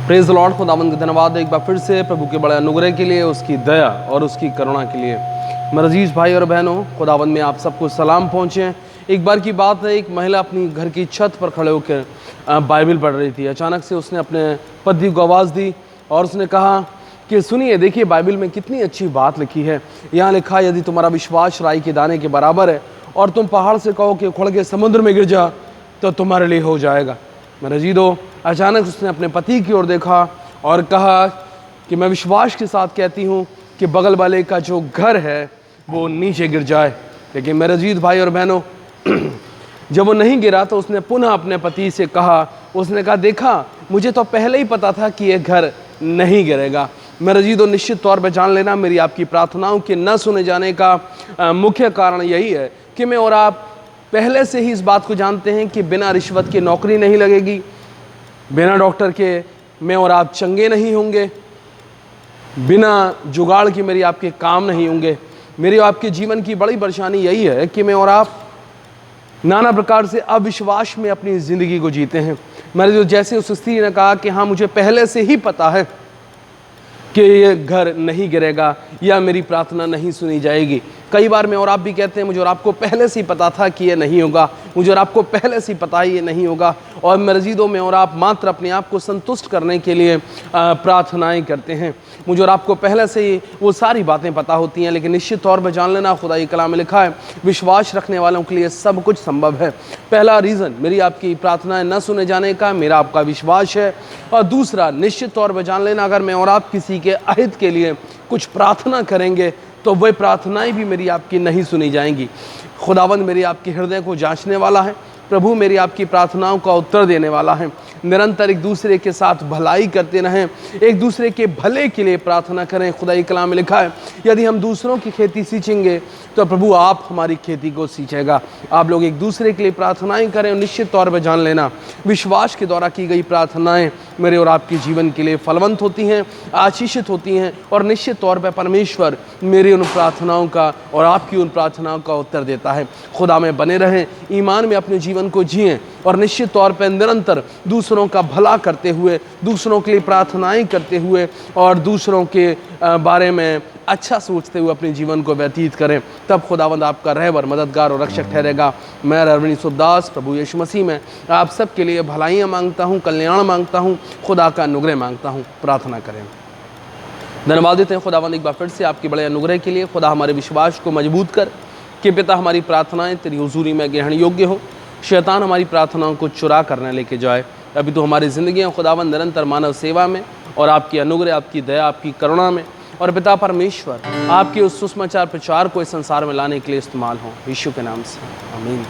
Praise the Lord. खुदावंद का धन्यवाद एक बार फिर से प्रभु के बड़े अनुग्रह के लिए, उसकी दया और उसकी करुणा के लिए। मेरे अजीज भाई और बहनों, खुदावंद में आप सबको सलाम पहुँचे। एक बार की बात है, एक महिला अपनी घर की छत पर खड़े होकर बाइबल पढ़ रही थी। अचानक से उसने अपने पति को आवाज़ दी और उसने कहा कि सुनिए, देखिए बाइबल में कितनी अच्छी बात लिखी है। यहाँ लिखा है, यदि तुम्हारा विश्वास राई के दाने के बराबर है और तुम पहाड़ से कहो कि उखड़ के समुद्र में गिर जा, तो तुम्हारे लिए हो जाएगा। मेरे अजीजों, अचानक उसने अपने पति की ओर देखा और कहा कि मैं विश्वास के साथ कहती हूँ कि बगल वाले का जो घर है वो नीचे गिर जाए। लेकिन मेरे अजीज भाई और बहनों, जब वो नहीं गिरा तो उसने पुनः अपने पति से कहा, उसने कहा देखा, मुझे तो पहले ही पता था कि ये घर नहीं गिरेगा। मेरे अजीजों, निश्चित तौर पर जान लेना, मेरी आपकी प्रार्थनाओं के न सुने जाने का मुख्य कारण यही है कि मैं और आप पहले से ही इस बात को जानते हैं कि बिना रिश्वत की नौकरी नहीं लगेगी, बिना डॉक्टर के मैं और आप चंगे नहीं होंगे, बिना जुगाड़ के मेरी आपके काम नहीं होंगे। मेरी आपके जीवन की बड़ी परेशानी यही है कि मैं और आप नाना प्रकार से अविश्वास में अपनी ज़िंदगी को जीते हैं। मेरे जो जैसे उस स्त्री ने कहा कि हाँ, मुझे पहले से ही पता है कि ये घर नहीं गिरेगा या मेरी प्रार्थना नहीं सुनी जाएगी। कई बार मैं और आप भी कहते हैं, मुझे और आपको पहले से ही पता था कि ये नहीं होगा, मुझे और आपको पहले से ही पता है ये नहीं होगा। और मर्जीदों में और आप मात्र अपने आप को संतुष्ट करने के लिए प्रार्थनाएं करते हैं। मुझे और आपको पहले से ही वो सारी बातें पता होती हैं। लेकिन निश्चित तौर पर जान लेना, खुदा की कलाम में लिखा है, विश्वास रखने वालों के लिए सब कुछ संभव है। पहला रीज़न मेरी आपकी प्रार्थनाएं न सुने जाने का मेरा आपका विश्वास है। और दूसरा, निश्चित तौर पर जान लेना, अगर मैं और आप किसी के अहित के लिए कुछ प्रार्थना करेंगे तो वह प्रार्थनाएं भी मेरी आपकी नहीं सुनी जाएंगी। खुदावंद मेरी आपके हृदय को जांचने वाला है। प्रभु मेरी आपकी प्रार्थनाओं का उत्तर देने वाला है। निरंतर एक दूसरे के साथ भलाई करते रहें, एक दूसरे के भले के लिए प्रार्थना करें। खुदा की कलाम में लिखा है, यदि हम दूसरों की खेती सींचेंगे तो प्रभु आप हमारी खेती को सींचेगा। आप लोग एक दूसरे के लिए प्रार्थनाएं करें और निश्चित तौर पर जान लेना, विश्वास के द्वारा की गई प्रार्थनाएं मेरे और आपके जीवन के लिए फलवंत होती हैं, आशीषित होती हैं। और निश्चित तौर पर परमेश्वर मेरी उन प्रार्थनाओं का और आपकी उन प्रार्थनाओं का उत्तर देता है। खुदा में बने रहें, ईमान में अपने जीवन को जिएं और निश्चित तौर पर निरंतर दूसरों का भला करते हुए, दूसरों के लिए प्रार्थनाएं करते हुए और दूसरों के बारे में अच्छा सोचते हुए अपने जीवन को व्यतीत करें। तब खुदावंद आपका रहबर, मददगार और रक्षक ठहरेगा। मैं रवनी सुबदास प्रभु यीशु मसीह में आप सबके लिए भलाइयाँ मांगता हूँ, कल्याण मांगता हूँ, खुदा का अनुग्रह मांगता हूँ। प्रार्थना करें। धन्यवाद देते हैं खुदावंद एक बार फिर से आपके बड़े अनुग्रह के लिए। खुदा हमारे विश्वास को मजबूत कर कि पिता हमारी प्रार्थनाएं तेरी हुजूरी में ग्रहण योग्य हो, शैतान हमारी प्रार्थनाओं को चुरा करने लेके जाए। अभी तो हमारी ज़िंदगियाँ खुदावंद निरंतर मानव सेवा में और आपकी अनुग्रह, आपकी दया, आपकी करुणा में और पिता परमेश्वर आपके उस सुसमाचार प्रचार को इस संसार में लाने के लिए इस्तेमाल हो। यीशु के नाम से आमीन।